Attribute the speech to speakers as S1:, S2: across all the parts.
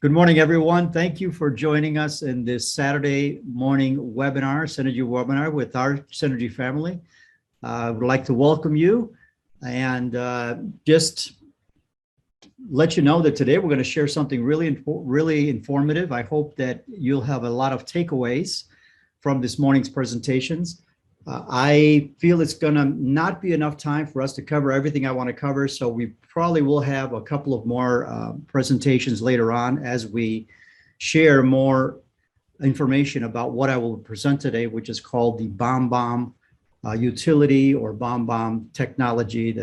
S1: Good morning, everyone. Thank you for joining us in this Saturday morning webinar, Synergy webinar with our Synergy family. I would like to welcome you and just let you know that today we're going to share something really informative. I hope that you'll have a lot of takeaways from this morning's presentations. I feel it's going to not be enough time for us to cover everything I want to cover, so we probably will have a couple of more presentations later on as we share more information about what I will present today, which is called the BombBomb utility or BombBomb technology,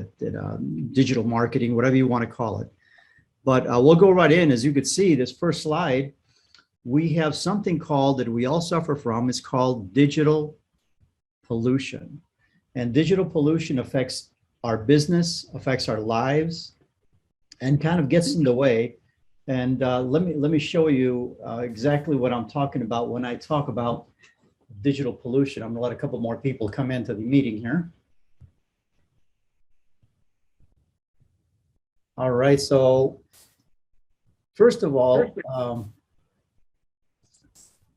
S1: digital marketing, whatever you want to call it. But we'll go right in. As you can see, this first slide, we have something called that we all suffer from. It's called digital pollution. And digital pollution affects our business, affects our lives, and kind of gets in the way. And let me show you exactly what I'm talking about when I talk about digital pollution. I'm gonna let a couple more people come into the meeting here. All right, so first of all,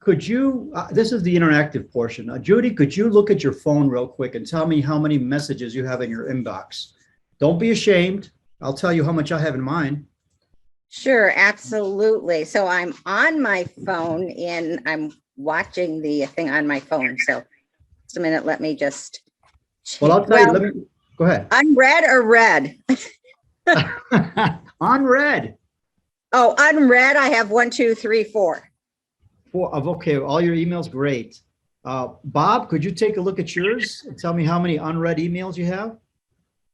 S1: could you, this is the interactive portion. Judy, could you look at your phone real quick and tell me how many messages you have in your inbox? Don't be ashamed. I'll tell you how much I have in mine.
S2: Sure, absolutely. So I'm on my phone and I'm watching the thing on my phone. So just a minute, let me just check.
S1: Well, I'll tell you, let me, go ahead.
S2: Unread or read?
S1: Unread.
S2: Oh, unread, I have 1, 2, 3, 4.
S1: Okay, all your emails, great. Bob, could you take a look at yours and tell me how many unread emails you have?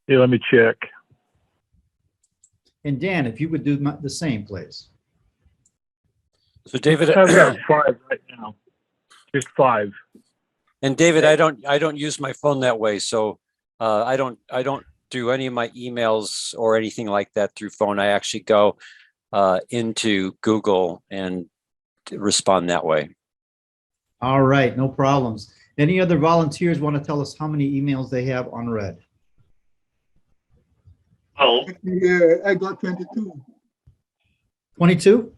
S3: Yeah, let me check.
S1: And Dan, if you would do the same, please.
S4: So David,
S3: I've got 5 right now. Just 5.
S4: and David, I don't use my phone that way, so I don't do any of my emails or anything like that through phone. I actually go into Google and respond that way.
S1: All right, no problems. Any other volunteers want to tell us how many emails they have unread?
S5: Oh,
S6: Yeah, I got 22.
S1: 22?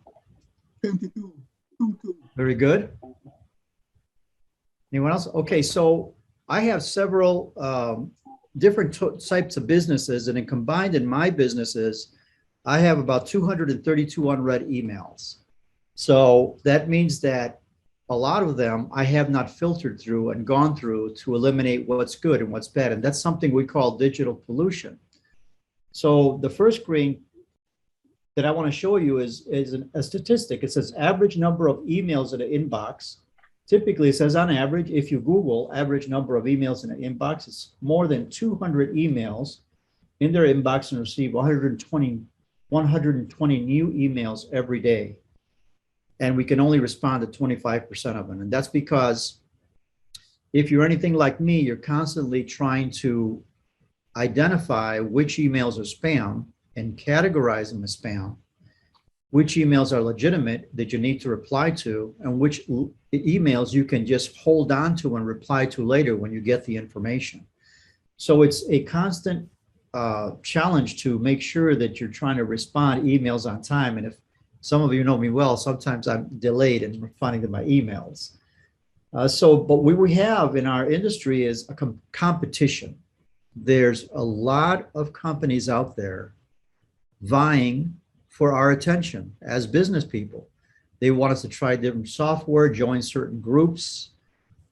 S6: 22. 22.
S1: Very good. Anyone else? Okay, so I have several different types of businesses, and then combined in my businesses, I have about 232 unread emails. So that means that a lot of them I have not filtered through and gone through to eliminate what's good and what's bad. And that's something we call digital pollution. So the first screen that I want to show you is a statistic. It says average number of emails in an inbox. Typically, it says on average, if you Google average number of emails in an inbox, it's more than 200 emails in their inbox and receive 120 new emails every day. And we can only respond to 25% of them. And that's because if you're anything like me, you're constantly trying to identify which emails are spam and categorize them as spam, which emails are legitimate that you need to reply to, and which emails you can just hold on to and reply to later when you get the information. So it's a constant challenge to make sure that you're trying to respond emails on time. And if some of you know me well, sometimes I'm delayed in responding to my emails. But what we have in our industry is a competition. There's a lot of companies out there vying for our attention as business people. They want us to try different software, join certain groups.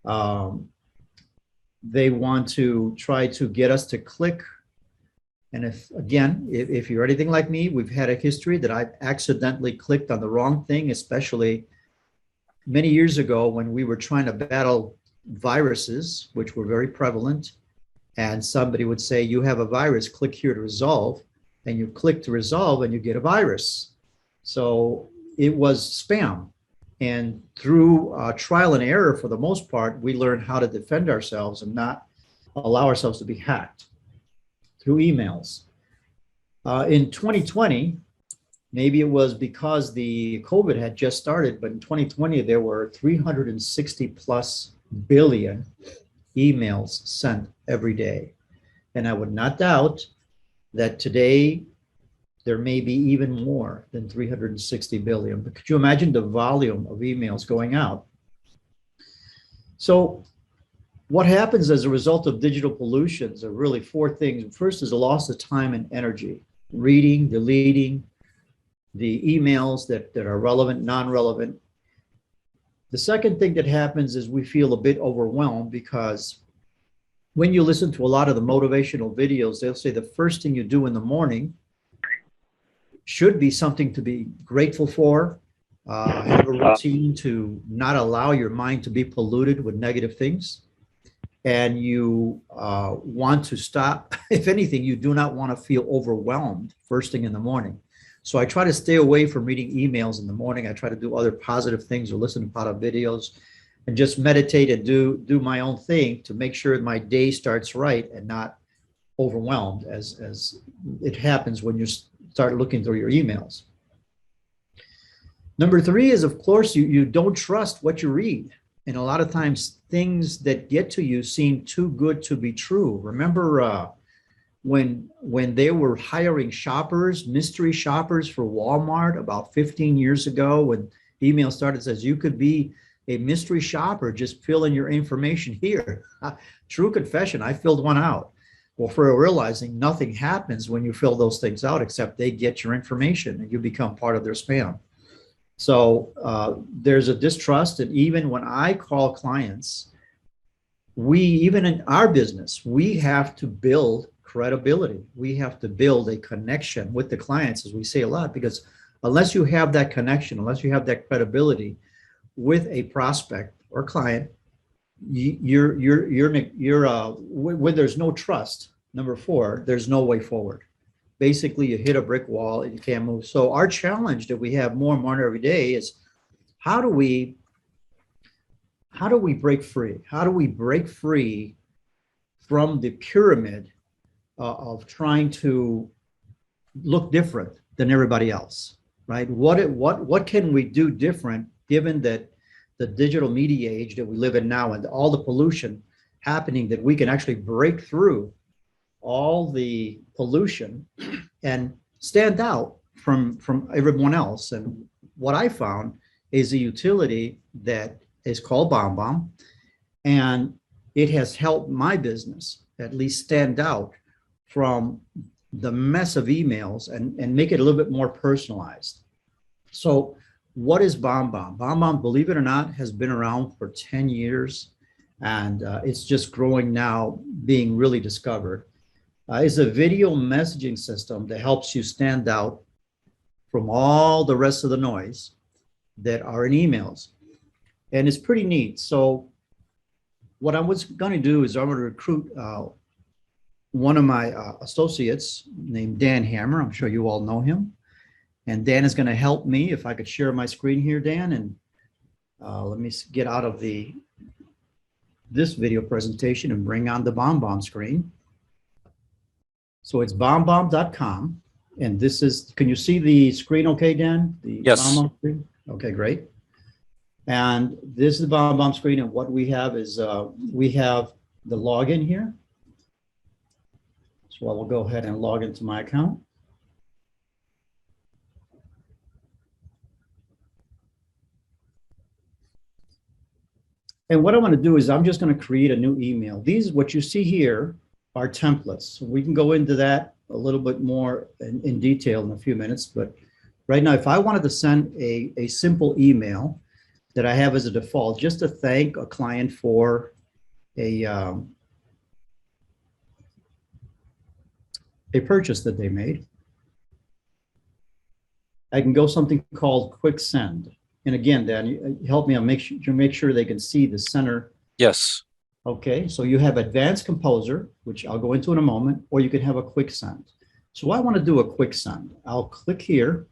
S1: They want to try to get us to click. And if you're anything like me, we've had a history that I've accidentally clicked on the wrong thing, especially many years ago when we were trying to battle viruses, which were very prevalent. And somebody would say, you have a virus, click here to resolve. And you click to resolve and you get a virus. So it was spam. And through trial and error, for the most part, we learned how to defend ourselves and not allow ourselves to be hacked through emails. In 2020, maybe it was because the COVID had just started, but in 2020, there were 360 plus billion emails sent every day. And I would not doubt that today there may be even more than 360 billion. But could you imagine the volume of emails going out? So what happens as a result of digital pollutions are really four things. First is a loss of time and energy, reading, deleting the emails that are relevant, non-relevant. The second thing that happens is we feel a bit overwhelmed because when you listen to a lot of the motivational videos, they'll say the first thing you do in the morning should be something to be grateful for, have a routine to not allow your mind to be polluted with negative things. And you want to stop, if anything, you do not want to feel overwhelmed first thing in the morning. So I try to stay away from reading emails in the morning. I try to do other positive things or listen to positive videos and just meditate and do my own thing to make sure my day starts right and not overwhelmed as it happens when you start looking through your emails. Number three is, of course, you don't trust what you read. And a lot of times things that get to you seem too good to be true. Remember when they were hiring shoppers, mystery shoppers for Walmart about 15 years ago, when email started, says you could be a mystery shopper, just fill in your information here. True confession, I filled one out. Well, for realizing nothing happens when you fill those things out except they get your information and you become part of their spam. So there's a distrust. And even when I call clients, even in our business, we have to build credibility. We have to build a connection with the clients, as we say a lot, because unless you have that connection, unless you have that credibility with a prospect or client, when there's no trust, number four, there's no way forward. Basically, you hit a brick wall and you can't move. So our challenge that we have more and more every day is how do we break free? How do we break free from the pyramid of trying to look different than everybody else, right? What can we do different given that the digital media age that we live in now and all the pollution happening, that we can actually break through all the pollution and stand out from everyone else? And what I found is a utility that is called BombBomb, and it has helped my business at least stand out from the mess of emails and make it a little bit more personalized. So what is BombBomb? BombBomb, believe it or not, has been around for 10 years, and it's just growing now, being really discovered. It's a video messaging system that helps you stand out from all the rest of the noise that are in emails. And it's pretty neat. So what I was going to do is I'm going to recruit one of my associates named Dan Hammer. I'm sure you all know him. And Dan is going to help me. If I could share my screen here, Dan, and let me get out of this video presentation and bring on the BombBomb screen. So it's bombbomb.com. And this is, can you see the screen okay, Dan? The
S4: Yes.
S1: BombBomb screen? Okay, great. And this is the BombBomb screen. And what we have is we have the login here. So I will go ahead and log into my account. And what I'm going to do is I'm just going to create a new email. These, what you see here, are templates. So we can go into that a little bit more in detail in a few minutes. But right now, if I wanted to send a simple email that I have as a default, just to thank a client for a purchase that they made, I can go something called quick send. And again, Dan, you help me on make sure they can see the center.
S4: Yes.
S1: Okay, so you have advanced composer, which I'll go into in a moment, or you can have a quick send. So I want to do a quick send. I'll click here.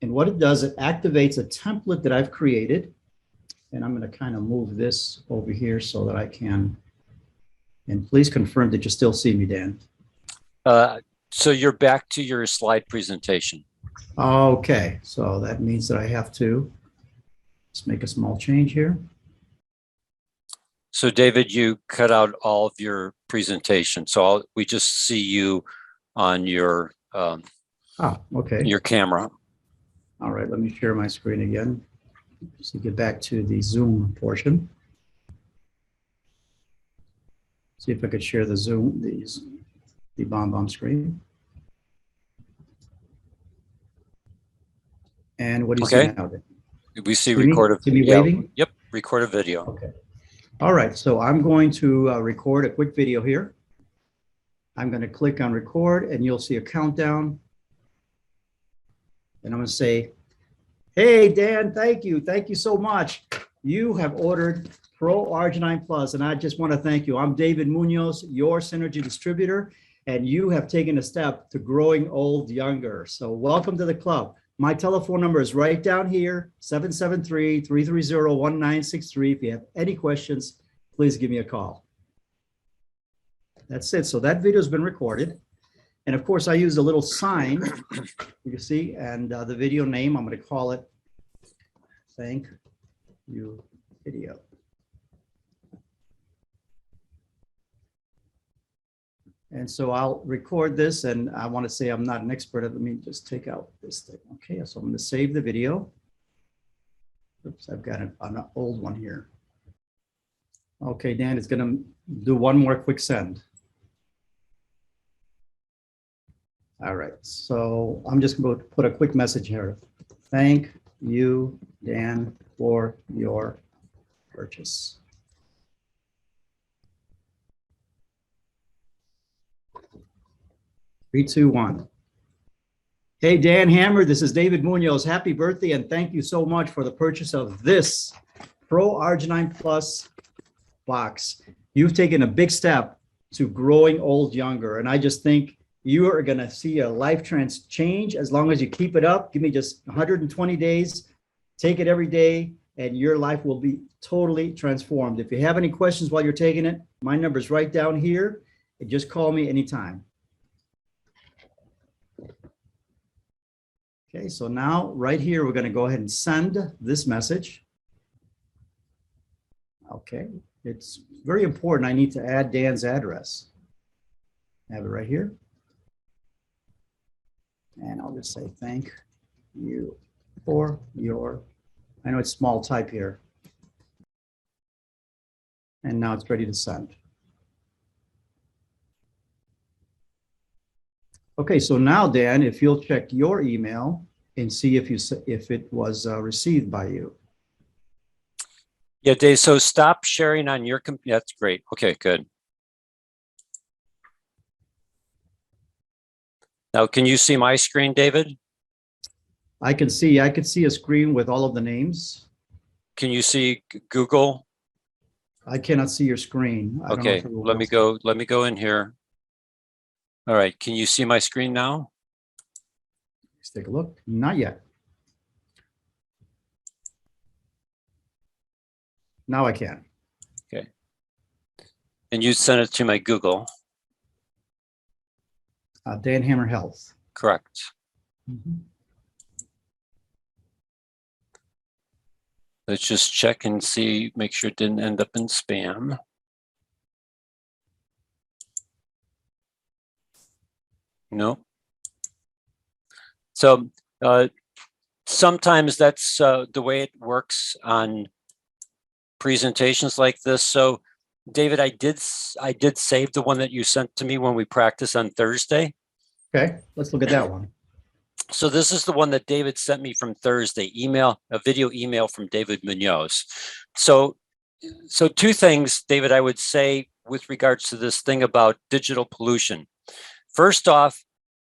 S1: And what it does, it activates a template that I've created. And I'm going to kind of move this over here so that I can, and please confirm that you still see me, Dan.
S4: So you're back to your slide presentation.
S1: Okay, so that means that I have to just make a small change here.
S4: So David, you cut out all of your presentation. So we just see you on your
S1: Okay.
S4: your camera.
S1: All right, let me share my screen again. So get back to the Zoom portion. See if I could share the Zoom, the BombBomb screen. And what do you see
S4: Okay.
S1: now?
S4: We see
S1: See me?
S4: record
S1: See me
S4: yeah,
S1: waving?
S4: Yep, record a video.
S1: Okay. All right, so I'm going to record a quick video here. I'm going to click on record and you'll see a countdown. And I'm going to say, hey, Dan, thank you. Thank you so much. You have ordered Pro Arginine Plus, and I just want to thank you. I'm David Munoz, your Synergy distributor, and you have taken a step to growing old younger. So welcome to the club. My telephone number is right down here, 773-330-1963. If you have any questions, please give me a call. That's it. So that video has been recorded. And of course, I use a little sign, you can see, and the video name, I'm going to call it Thank You Video. And so I'll record this, and I want to say I'm not an expert. Let me just take out this thing. Okay, so I'm going to save the video. Oops, I've got an old one here. Okay, Dan is going to do one more quick send. All right, so I'm just going to put a quick message here. Thank you, Dan, for your purchase. Three, two, one. Hey, Dan Hammer, this is David Munoz. Happy birthday, and thank you so much for the purchase of this Pro Arginine Plus box. You've taken a big step to growing old younger, and I just think you are going to see a life change as long as you keep it up. Give me just 120 days. Take it every day, and your life will be totally transformed. If you have any questions while you're taking it, my number is right down here. And just call me anytime. Okay, so now right here, we're going to go ahead and send this message. Okay, it's very important. I need to add Dan's address. I have it right here. And I'll just say, thank you for your, I know it's small type here. And now it's ready to send. Okay, so now, Dan, if you'll check your email and see if it was received by you.
S4: Yeah, Dave, so stop sharing on your computer. That's great. Okay, good. Now, can you see my screen, David?
S1: I can see a screen with all of the names.
S4: Can you see Google?
S1: I cannot see your screen. I don't know
S4: Okay,
S1: if it will
S4: let me go in here. All right, can you see my screen now?
S1: Let's take a look. Not yet. Now I can.
S4: Okay. And you sent it to my Google.
S1: Dan Hammer Health.
S4: Correct.
S1: Mhm.
S4: Let's just check and see, make sure it didn't end up in spam. No. So sometimes that's the way it works on presentations like this. So David, I did save the one that you sent to me when we practiced on Thursday.
S1: Okay, let's look at that one.
S4: So this is the one that David sent me from Thursday, a video email from David Munoz. So two things, David, I would say with regards to this thing about digital pollution. First off,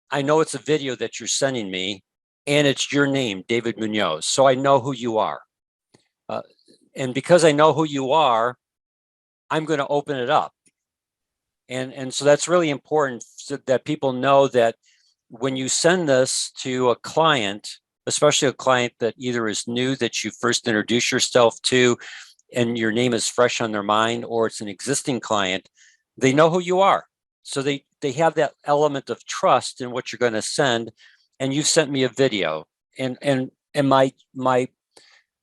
S4: I know it's a video that you're sending me and it's your name, David Munoz. So I know who you are. And because I know who you are, I'm going to open it up. And so that's really important so that people know that when you send this to a client, especially a client that either is new that you first introduce yourself to and your name is fresh on their mind, or it's an existing client, they know who you are. So they have that element of trust in what you're going to send. And you sent me a video, and my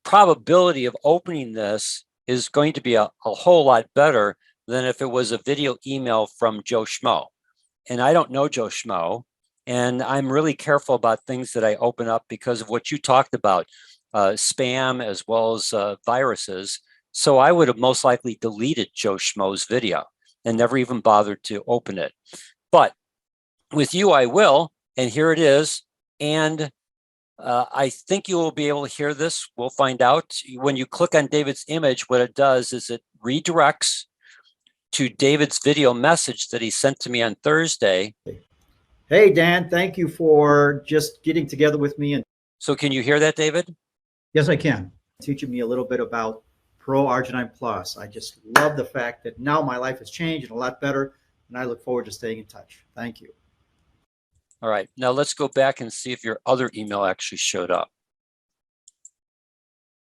S4: probability of opening this is going to be a whole lot better than if it was a video email from Joe Schmo. And I don't know Joe Schmo. And I'm really careful about things that I open up because of what you talked about, spam as well as viruses. So I would have most likely deleted Joe Schmo's video and never even bothered to open it. But with you, I will. And here it is. And I think you will be able to hear this. We'll find out. When you click on David's image, what it does is it redirects to David's video message that he sent to me on Thursday.
S1: Hey, Dan, thank you for just getting together with me. And
S4: So can you hear that, David?
S1: yes, I can. Teaching me a little bit about Pro Arginine Plus. I just love the fact that now my life has changed and a lot better, and I look forward to staying in touch. Thank you.
S4: All right, now let's go back and see if your other email actually showed up.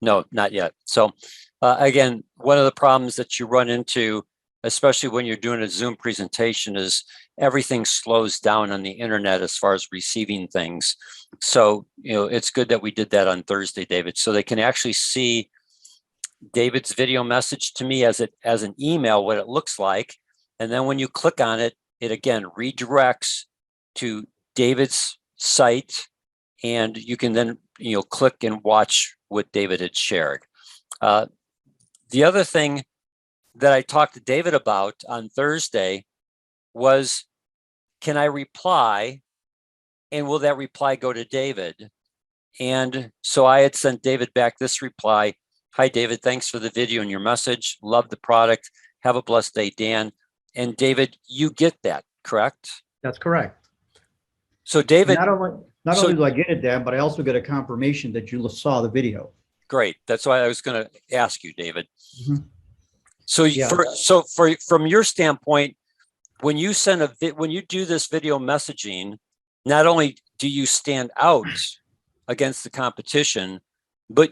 S4: No, not yet. So again, one of the problems that you run into, especially when you're doing a Zoom presentation, is everything slows down on the internet as far as receiving things. So, it's good that we did that on Thursday, David, so they can actually see David's video message to me as an email, what it looks like. And then when you click on it, it again redirects to David's site, and you can then click and watch what David had shared. The other thing that I talked to David about on Thursday was, can I reply, and will that reply go to David? And so I had sent David back this reply: hi, David, thanks for the video and your message. Love the product. Have a blessed day, Dan. And David, you get that, correct?
S1: That's correct.
S4: So David,
S1: Not only do I get it, Dan, but I also get a confirmation that you saw the video.
S4: great. That's why I was going to ask you, David.
S1: Mhm.
S4: So
S1: Yeah.
S4: from your standpoint, when you when you do this video messaging, not only do you stand out against the competition, but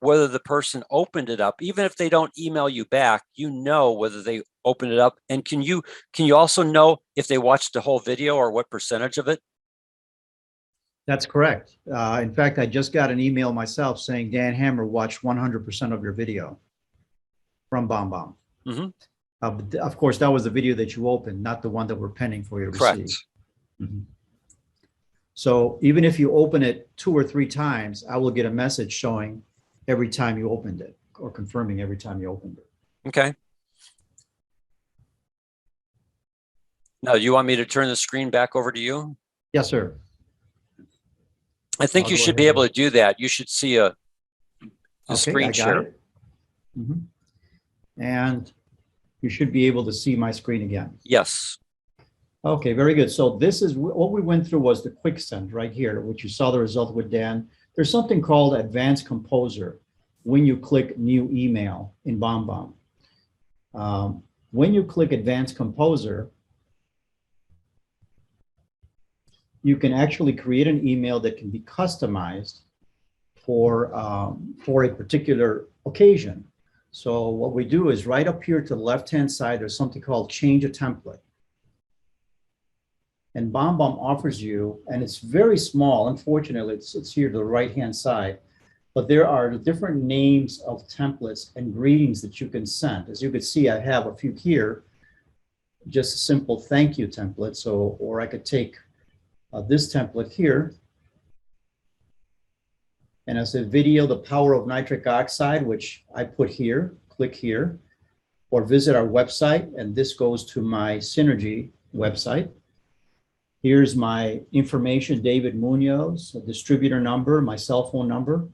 S4: whether the person opened it up. Even if they don't email you back, whether they opened it up. And can you also know if they watched the whole video or what percentage of it?
S1: That's correct. In fact, I just got an email myself saying Dan Hammer watched 100% of your video from BombBomb.
S4: Mm-hmm.
S1: But of course, that was the video that you opened, not the one that we're pending for you to
S4: Correct.
S1: receive. Mhm. So even if you open it 2 or 3 times, I will get a message showing every time you opened it, or confirming every time you opened it.
S4: Okay. Now, you want me to turn the screen back over to you?
S1: Yes, sir.
S4: I think
S1: I'll
S4: you
S1: go
S4: should be
S1: ahead
S4: able to do that. You should see a
S1: Okay,
S4: screen
S1: I got
S4: share.
S1: it. Mhm. And you should be able to see my screen again.
S4: Yes.
S1: Okay, very good. So this is what we went through was the quick send right here, which you saw the result with Dan. There's something called Advanced Composer when you click New Email in BombBomb. When you click Advanced Composer, you can actually create an email that can be customized for a particular occasion. So what we do is right up here to the left-hand side, there's something called Change a Template. And BombBomb offers you, and it's very small, unfortunately, it's here to the right-hand side, but there are different names of templates and greetings that you can send. As you can see, I have a few here, just a simple thank you template. So, or I could take this template here, and I said video, the power of nitric oxide, which I put here, click here, or visit our website, and this goes to my Synergy website. Here's my information, David Munoz, a distributor number, my cell phone number.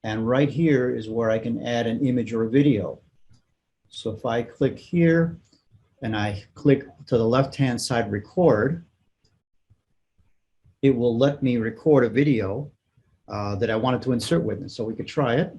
S1: And right here is where I can add an image or a video. So if I click here and I click to the left-hand side, record, it will let me record a video that I wanted to insert with it. So we could try it.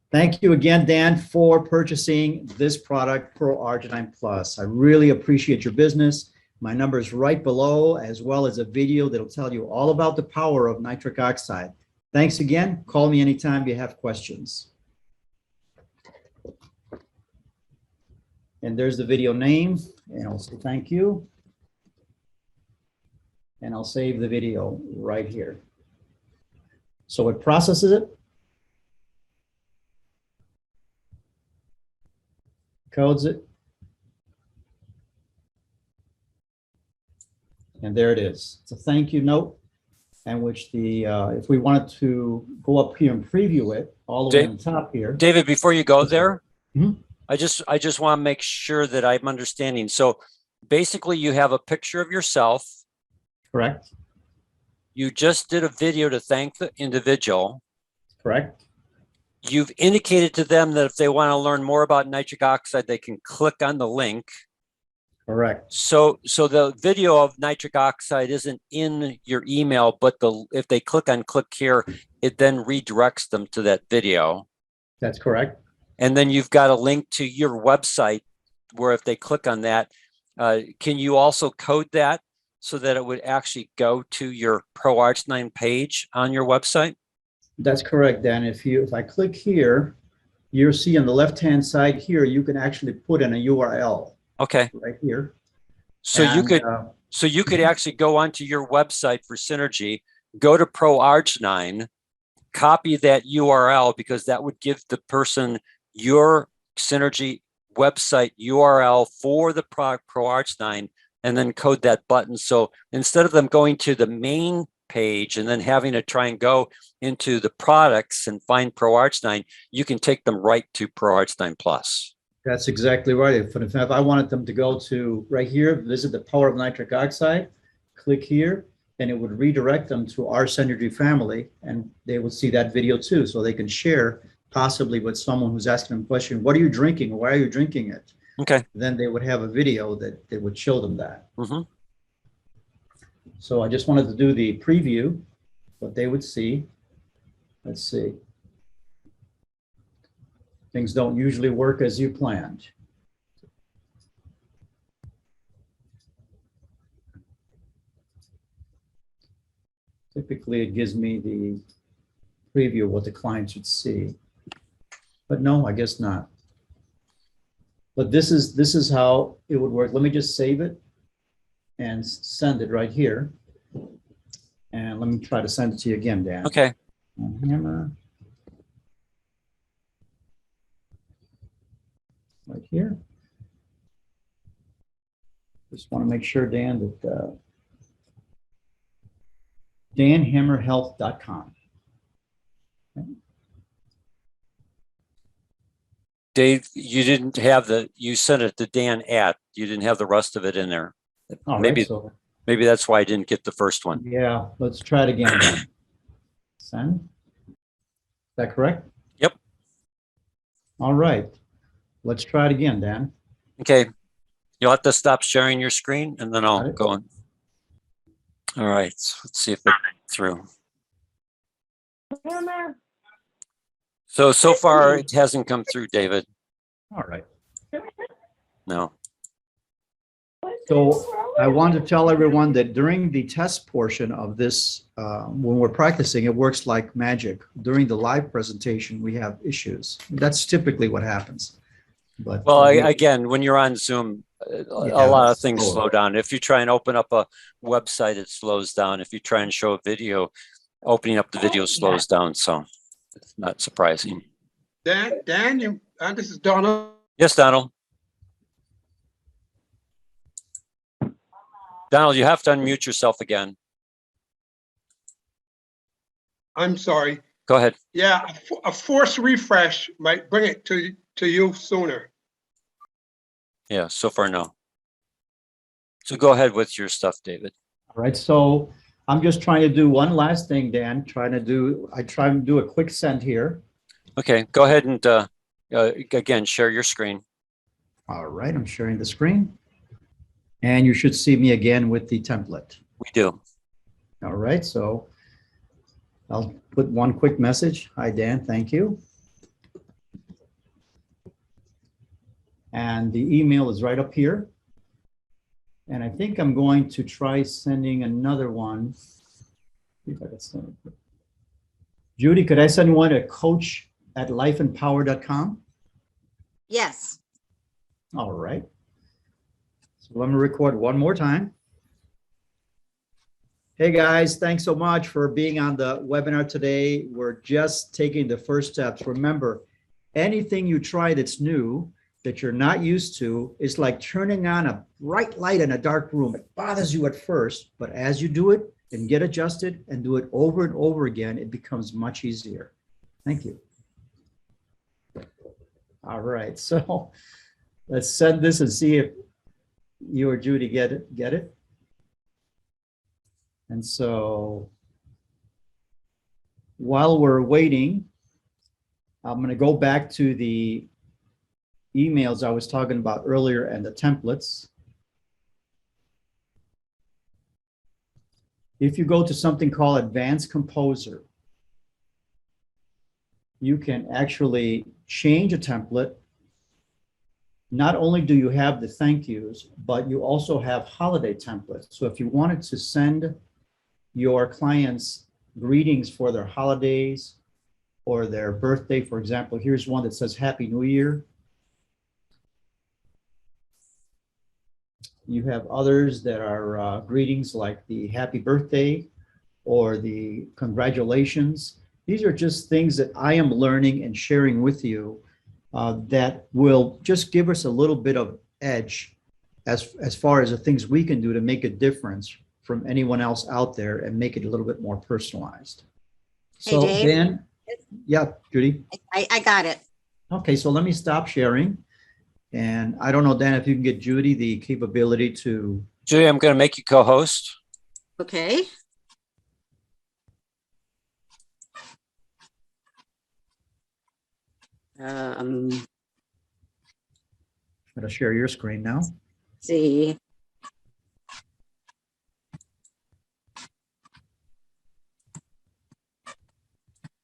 S1: Thank you again, Dan, for purchasing this product, Pro Arginine Plus. I really appreciate your business. My number is right below, as well as a video that'll tell you all about the power of nitric oxide. Thanks again. Call me anytime you have questions. And there's the video name, and I'll say thank you. And I'll save the video right here. So it processes it. Codes it, And there it is. It's a thank you note, and which the, if we wanted to go up here and preview it all the way on the top here.
S4: David, before you go there,
S1: Mhm.
S4: I just want to make sure that I'm understanding. So basically you have a picture of yourself.
S1: Correct,
S4: You just did a video to thank the individual.
S1: correct.
S4: You've indicated to them that if they want to learn more about nitric oxide, they can click on the link.
S1: Correct.
S4: So the video of nitric oxide isn't in your email, but if they click here, it then redirects them to that video.
S1: That's correct.
S4: And then you've got a link to your website where if they click on that, can you also code that so that it would actually go to your ProArch9 page on your website?
S1: That's correct, Dan. If I click here, you'll see on the left-hand side here, you can actually put in a URL
S4: Okay.
S1: right here.
S4: So you could actually go onto your website for Synergy, go to ProArch9, copy that URL because that would give the person your Synergy website URL for the ProArch9 and then code that button. So instead of them going to the main page and then having to try and go into the products and find ProArch9, you can take them right to ProArch9 Plus.
S1: That's exactly right. If I wanted them to go to right here, visit the power of nitric oxide, click here, and it would redirect them to our Synergy family, and they would see that video too, so they can share possibly with someone who's asking them a question, what are you drinking? Why are you drinking it?
S4: Okay.
S1: Then they would have a video that would show them that.
S4: Mm-hmm.
S1: So I just wanted to do the preview, what they would see. Let's see. Things don't usually work as you planned. Typically, it gives me the preview of what the client should see. But no, I guess not. But this is how it would work. Let me just save it and send it right here. And let me try to send it to you again, Dan.
S4: Okay.
S1: Hammer. Right here. Just want to make sure, Dan, that danhammerhealth.com. Okay.
S4: Dave, you didn't have you sent it to Dan you didn't have the rest of it in there.
S1: All
S4: maybe,
S1: right, so,
S4: maybe that's why I didn't get the first one.
S1: yeah, let's try it again. Dan. Send. Is that correct?
S4: Yep.
S1: All right. Let's try it again, Dan.
S4: Okay. You'll have to stop sharing your screen and then I'll
S1: Got it.
S4: go on. All right. Let's see if it's through. So far it hasn't come through, David.
S1: All right.
S4: No.
S1: So I want to tell everyone that during the test portion of this, when we're practicing, it works like magic. During the live presentation, we have issues. That's typically what happens. But
S4: Well, again, when you're on Zoom, a lot of things slow down. If you try and open up a website, it slows down. If you try and show a video, opening up the video slows down. So it's not surprising.
S5: Dan, this is Donald.
S4: Yes, Donald. Donald, you have to unmute yourself again.
S5: I'm sorry.
S4: Go ahead.
S5: Yeah, a forced refresh might bring it to you sooner.
S4: Yeah, so far, no. So go ahead with your stuff, David.
S1: All right, so I'm just trying to do one last thing, Dan. I try and do a quick send here.
S4: Okay, go ahead and again, share your screen.
S1: All right, I'm sharing the screen. And you should see me again with the template.
S4: We do.
S1: All right, so I'll put one quick message. Hi, Dan, thank you. And the email is right up here. And I think I'm going to try sending another one. See if I can send it. Judy, could I send one to coach@lifeandpower.com?
S2: Yes.
S1: All right. So let me record one more time. Hey guys, thanks so much for being on the webinar today. We're just taking the first steps. Remember, anything you try that's new, that you're not used to is like turning on a bright light in a dark room. It bothers you at first, but as you do it and get adjusted and do it over and over again, it becomes much easier. Thank you. All right, so let's send this and see if you or Judy get it. And so while we're waiting, I'm going to go back to the emails I was talking about earlier and the templates. If you go to something called Advanced Composer, you can actually change a template. Not only do you have the thank yous, but you also have holiday templates. So if you wanted to send your clients greetings for their holidays or their birthday, for example, here's one that says Happy New Year. You have others that are greetings like the happy birthday or the congratulations. These are just things that I am learning and sharing with you that will just give us a little bit of edge as far as the things we can do to make a difference from anyone else out there and make it a little bit more personalized.
S2: Hey,
S1: So
S2: Dave.
S1: Dan, yeah, Judy.
S2: I got it.
S1: Okay, so let me stop sharing. And I don't know, Dan, if you can get Judy the capability to.
S4: Judy, I'm going to make you co-host.
S2: Okay.
S1: I'm going to share your screen now.
S2: See.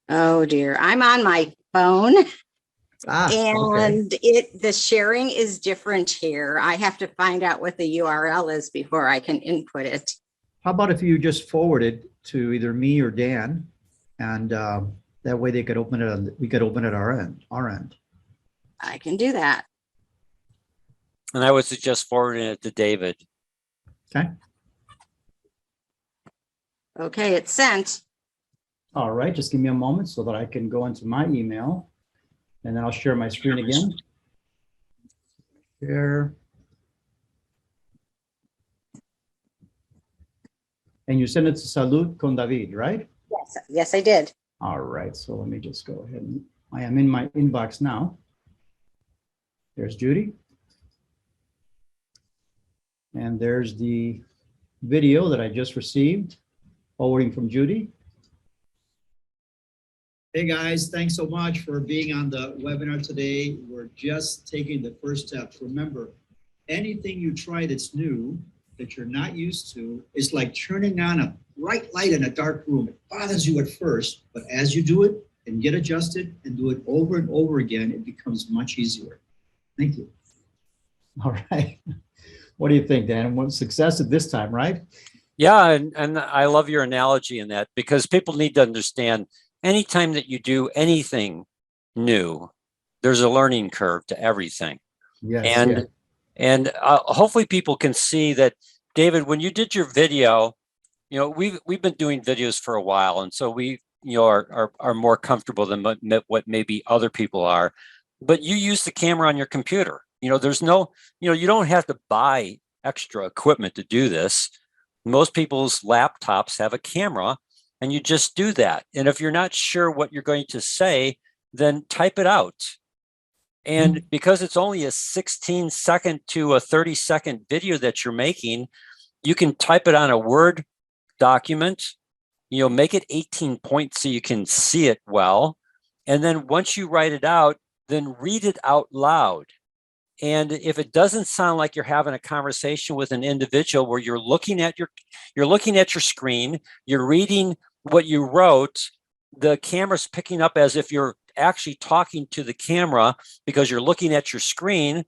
S2: Oh dear, I'm on my phone
S1: Okay.
S2: and the sharing is different here. I have to find out what the URL is before I can input it.
S1: How about if you just forward it to either me or Dan, and that way they could open it. We could open it our end.
S2: I can do that.
S4: And I would suggest forwarding it to David.
S1: Okay.
S2: Okay, it's sent.
S1: All right, just give me a moment so that I can go into my email, and then I'll share my screen again. Share. And you send it to Salud con David, right?
S2: Yes, yes, I did.
S1: All right, so let me just go ahead and I am in my inbox now. There's Judy. And there's the video that I just received, forwarding from Judy. Hey guys, thanks so much for being on the webinar today. We're just taking the first steps. Remember, anything you try that's new, that you're not used to, is like turning on a bright light in a dark room. It bothers you at first, but as you do it and get adjusted and do it over and over again, it becomes much easier. Thank you. All right. What do you think, Dan? What success at this time, right?
S4: Yeah, and I love your analogy in that, because people need to understand anytime that you do anything new, there's a learning curve to everything.
S1: Yes.
S4: And hopefully people can see that, David, when you did your video, you know, we've been doing videos for a while, and so we, you know, are more comfortable than what maybe other people are. But you use the camera on your computer. You know, there's no, you know, you don't have to buy extra equipment to do this. Most people's laptops have a camera, and you just do that. And if you're not sure what you're going to say, then type it out. And because it's only a 16-second to a 30-second video that you're making, you can type it on a Word document, you know, make it 18 points so you can see it well. And then once you write it out, then read it out loud. And if it doesn't sound like you're having a conversation with an individual where you're looking at your screen, you're reading what you wrote, the camera's picking up as if you're actually talking to the camera because you're looking at your screen,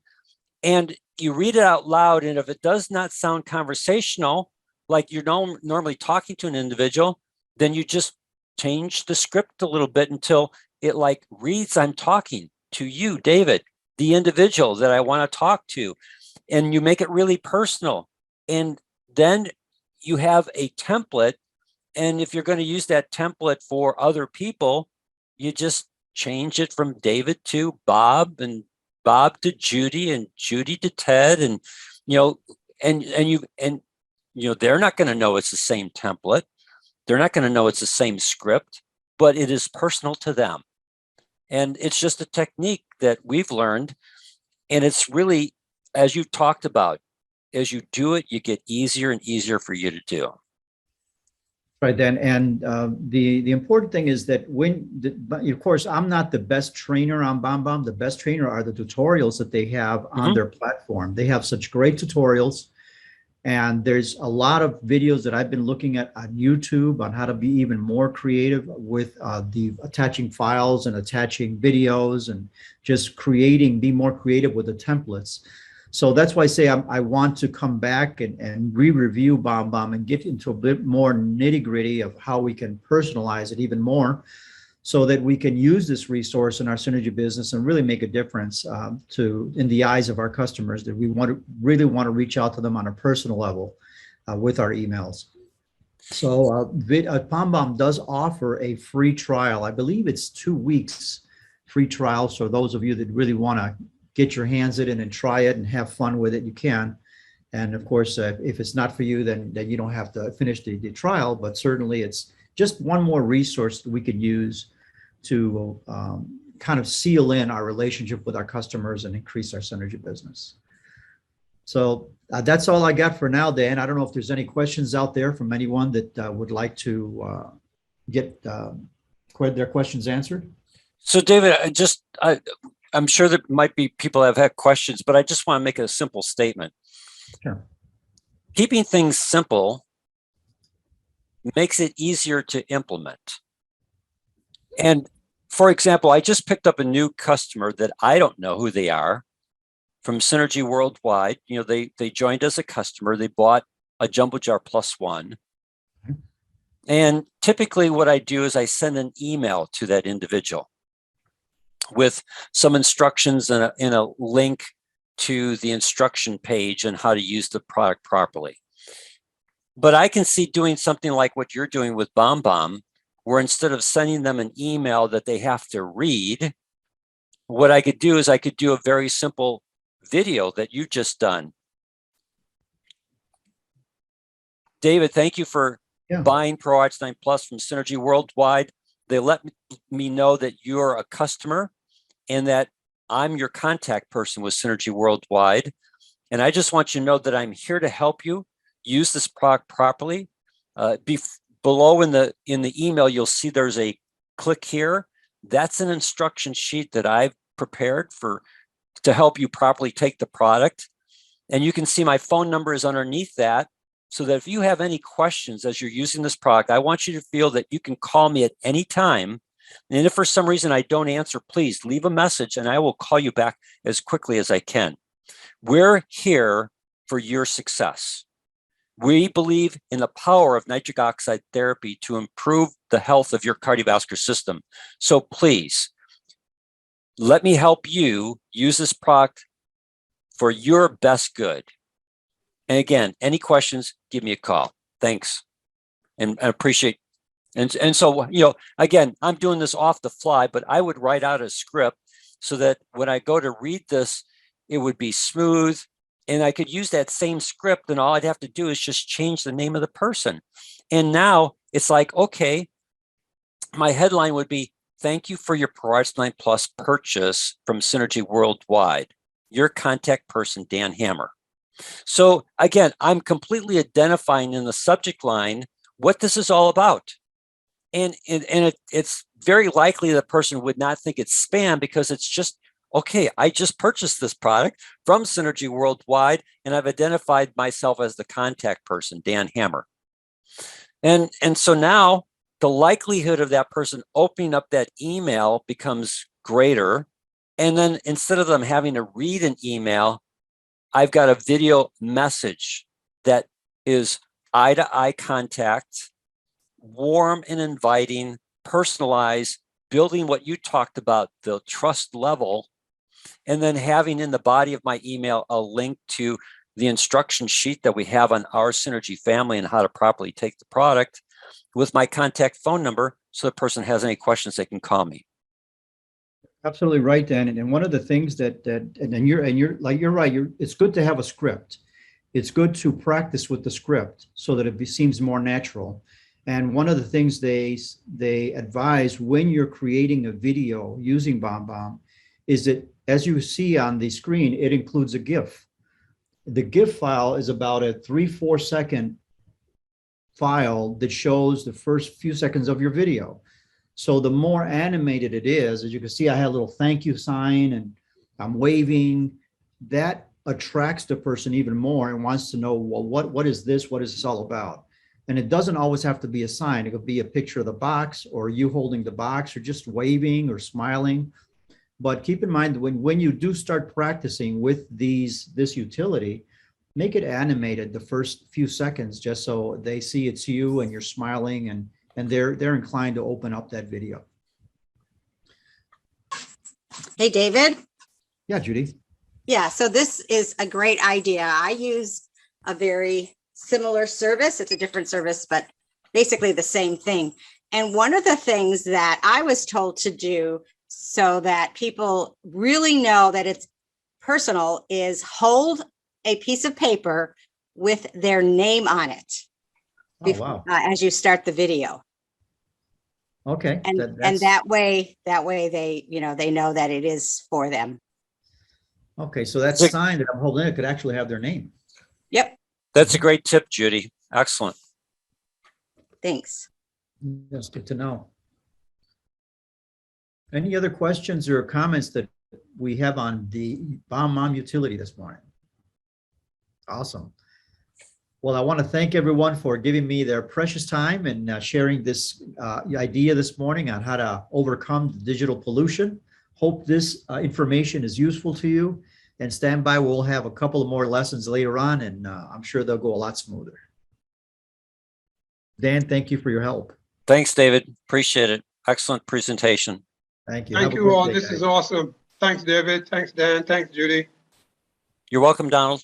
S4: and you read it out loud. And if it does not sound conversational, like you're normally talking to an individual, then you just change the script a little bit until it like reads, I'm talking to you, David, the individual that I want to talk to, and you make it really personal. And then you have a template. And if you're going to use that template for other people, you just change it from David to Bob, and Bob to Judy and Judy to Ted, and they're not going to know it's the same template. They're not going to know it's the same script, but it is personal to them. And it's just a technique that we've learned. And it's really, as you talked about, as you do it, you get easier and easier for you to do.
S1: Right then, and the important thing is that of course, I'm not the best trainer on BombBomb. The best trainer are the tutorials that they have on their platform. They have such great tutorials, and there's a lot of videos that I've been looking at on YouTube on how to be even more creative with the attaching files and attaching videos and just be more creative with the templates. So that's why I say I want to come back and re-review BombBomb and get into a bit more nitty-gritty of how we can personalize it even more so that we can use this resource in our synergy business and really make a difference in the eyes of our customers, that we really want to reach out to them on a personal level with our emails. So BombBomb does offer a free trial. I believe it's 2 weeks free trial. So those of you that really want to get your hands in it and try it and have fun with it, you can. And of course, if it's not for you, then you don't have to finish the trial, but certainly it's just one more resource that we could use to kind of seal in our relationship with our customers and increase our synergy business. So that's all I got for now, Dan. I don't know if there's any questions out there from anyone that would like to get their questions answered.
S4: So David, I'm sure there might be people that have had questions, but I just want to make a simple statement.
S1: Sure.
S4: Keeping things simple makes it easier to implement. And for example, I just picked up a new customer that I don't know who they are from Synergy Worldwide. They joined as a customer. They bought a Jumbo Jar Plus One. And typically what I do is I send an email to that individual with some instructions and a link to the instruction page on how to use the product properly. But I can see doing something like what you're doing with BombBomb, where instead of sending them an email that they have to read, what I could do is I could do a very simple video that you just done. David, thank you for buying Pro X9 Plus from Synergy Worldwide. They let me know that you're a customer and that I'm your contact person with Synergy Worldwide. And I just want you to know that I'm here to help you use this product properly. Below in the email, you'll see there's a click here. That's an instruction sheet that I've prepared to help you properly take the product. And you can see my phone number is underneath that, so that if you have any questions as you're using this product, I want you to feel that you can call me at any time. And if for some reason I don't answer, please leave a message and I will call you back as quickly as I can. We're here for your success. We believe in the power of nitric oxide therapy to improve the health of your cardiovascular system. So please, let me help you use this product for your best good. And again, any questions, give me a call. Thanks. And I appreciate. And so, again, I'm doing this off the fly, but I would write out a script so that when I go to read this, it would be smooth. And I could use that same script, and all I'd have to do is just change the name of the person. And now it's like, okay, my headline would be, thank you for your Pro X9 Plus purchase from Synergy Worldwide. Your contact person, Dan Hammer. So again, I'm completely identifying in the subject line what this is all about. And it's very likely the person would not think it's spam, because it's just, okay, I just purchased this product from Synergy Worldwide and I've identified myself as the contact person, Dan Hammer. And so now the likelihood of that person opening up that email becomes greater. And then instead of them having to read an email, I've got a video message that is eye-to-eye contact, warm and inviting, personalized, building what you talked about, the trust level, and then having in the body of my email a link to the instruction sheet that we have on our Synergy family and how to properly take the product, with my contact phone number, so the person has any questions, they can call me.
S1: Absolutely right, Dan. And one of the things and you're like, you're right. It's good to have a script. It's good to practice with the script so that it seems more natural. And one of the things they advise when you're creating a video using BombBomb is that, as you see on the screen, it includes a GIF. The GIF file is about a 3-4 second file that shows the first few seconds of your video. So the more animated it is, as you can see, I had a little thank you sign and I'm waving. That attracts the person even more and wants to know, well, what is this? What is this all about? And it doesn't always have to be a sign. It could be a picture of the box or you holding the box or just waving or smiling. But keep in mind that when you do start practicing with this utility, make it animated the first few seconds just so they see it's you and you're smiling and they're inclined to open up that video.
S7: Hey, David.
S1: Yeah, Judy.
S7: Yeah, so this is a great idea. I use a very similar service. It's a different service, but basically the same thing. And one of the things that I was told to do so that people really know that it's personal is hold a piece of paper with their name on it.
S1: Oh, wow.
S7: As you start the video.
S1: Okay.
S7: And that way they, they know that it is for them.
S1: Okay, so that sign that I'm holding, it could actually have their name.
S7: Yep.
S4: That's a great tip, Judy. Excellent.
S7: Thanks.
S1: That's good to know. Any other questions or comments that we have on the BombBomb utility this morning? Awesome. Well, I want to thank everyone for giving me their precious time and sharing this idea this morning on how to overcome digital pollution. Hope this information is useful to you, and stand by. We'll have a couple of more lessons later on, and I'm sure they'll go a lot smoother. Dan, thank you for your help.
S4: Thanks, David. Appreciate it. Excellent presentation.
S1: Thank you.
S5: Thank
S1: Have a
S5: you
S1: great
S5: all.
S1: day,
S5: This
S1: guys.
S5: is awesome. Thanks, David. Thanks, Dan. Thanks, Judy.
S4: You're welcome, Donald.